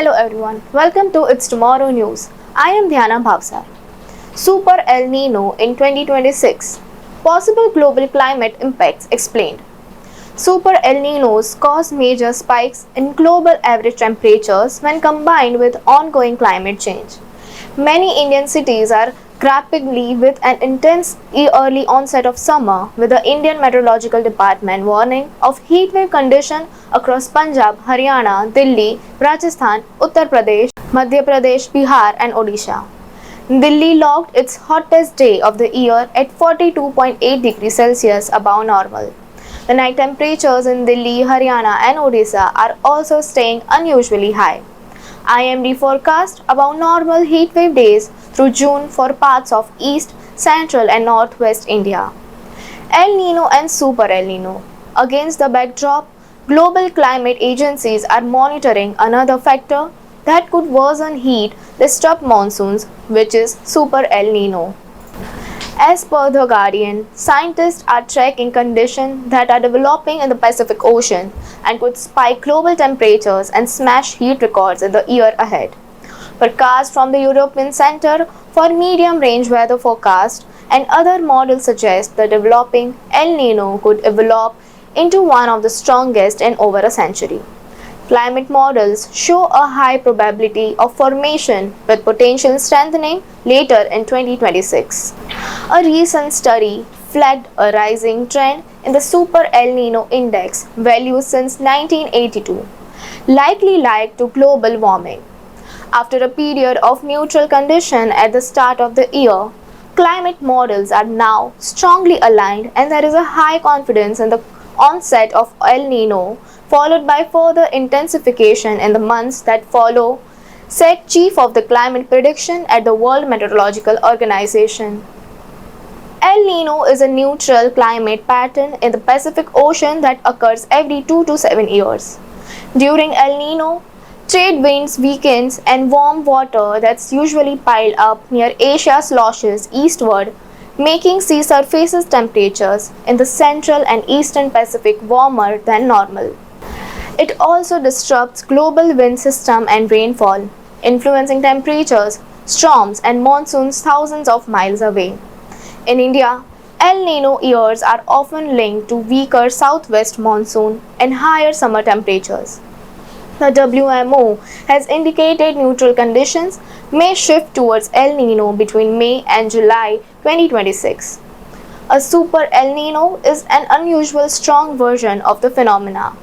Hello everyone, welcome to It's Tomorrow News. I am Dhyana Bhavsar. Super El Nino in 2026. Possible global climate impacts explained. Super El Ninos cause major spikes in global average temperatures when combined with ongoing climate change. Many Indian cities are grappling with an intense early onset of summer, with the Indian Meteorological Department warning of heatwave condition across Punjab, Haryana, Delhi, Rajasthan, Uttar Pradesh, Madhya Pradesh, Bihar and Odisha. Delhi logged its hottest day of the year at 42.8 degrees Celsius above normal. The night temperatures in Delhi, Haryana and Odisha are also staying unusually high. IMD forecast above normal heatwave days through June for parts of East, Central and Northwest India. El Nino and Super El Nino. Against the backdrop, global climate agencies are monitoring another factor that could worsen heat disrupt monsoons, which is Super El Nino. As per The Guardian, scientists are tracking conditions that are developing in the Pacific Ocean and could spike global temperatures and smash heat records in the year ahead. Forecasts from the European Centre for Medium Range Weather Forecast and other models suggest the developing El Nino could develop into one of the strongest in over a century. Climate models show a high probability of formation with potential strengthening later in 2026. A recent study flagged a rising trend in the Super El Nino index values since 1982, likely linked to global warming. After a period of neutral condition at the start of the year, climate models are now strongly aligned and there is a high confidence in the onset of El Nino, followed by further intensification in the months that follow, said Chief of the Climate Prediction at the World Meteorological Organization. El Nino is a neutral climate pattern in the Pacific Ocean that occurs every 2 to 7 years. During El Nino, trade winds weakens and warm water that's usually piled up near Asia sloshes eastward, making sea surface temperatures in the central and eastern Pacific warmer than normal. It also disrupts global wind system and rainfall, influencing temperatures, storms and monsoons thousands of miles away. In India, El Nino years are often linked to weaker southwest monsoon and higher summer temperatures. The WMO has indicated neutral conditions may shift towards El Nino between May and July 2026. A Super El Nino is an unusual strong version of the phenomena.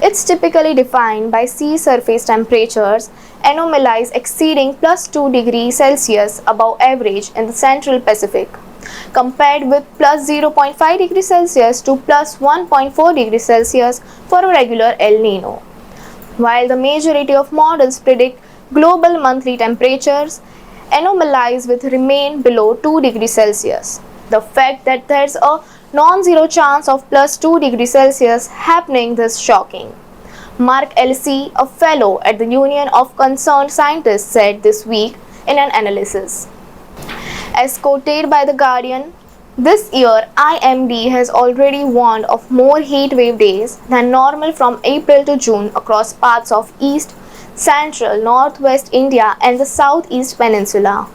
It's typically defined by sea surface temperatures anomalies exceeding plus 2 degrees Celsius above average in the Central Pacific, compared with plus 0.5 degrees Celsius to plus 1.4 degrees Celsius for a regular El Nino. While the majority of models predict global monthly temperatures anomalies with remain below 2 degrees Celsius, the fact that there's a non-zero chance of plus 2 degrees Celsius happening is shocking. Mark Elsey, a fellow at the Union of Concerned Scientists, said this week in an analysis. As quoted by The Guardian, this year IMD has already warned of more heat wave days than normal from April to June across parts of East, Central, Northwest India and the Southeast Peninsula.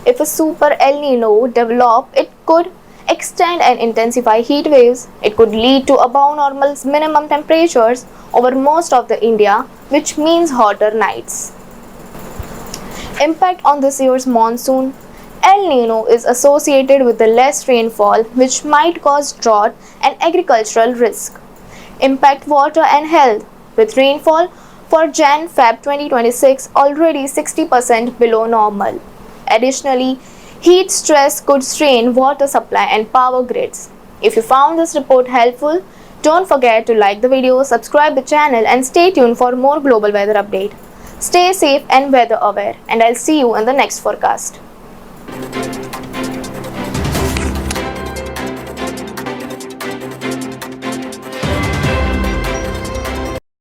If a Super El Nino develops, it could extend and intensify heat waves. It could lead to above normal minimum temperatures over most of the India, which means hotter nights. Impact on this year's monsoon. El Nino is associated with the less rainfall, which might cause drought and agricultural risk. Impact water and health, with rainfall for Jan-Feb 2026 already 60% below normal. Additionally, heat stress could strain water supply and power grids. If you found this report helpful, don't forget to like the video, subscribe the channel and stay tuned for more global weather update. Stay safe and weather aware, and I'll see you in the next forecast.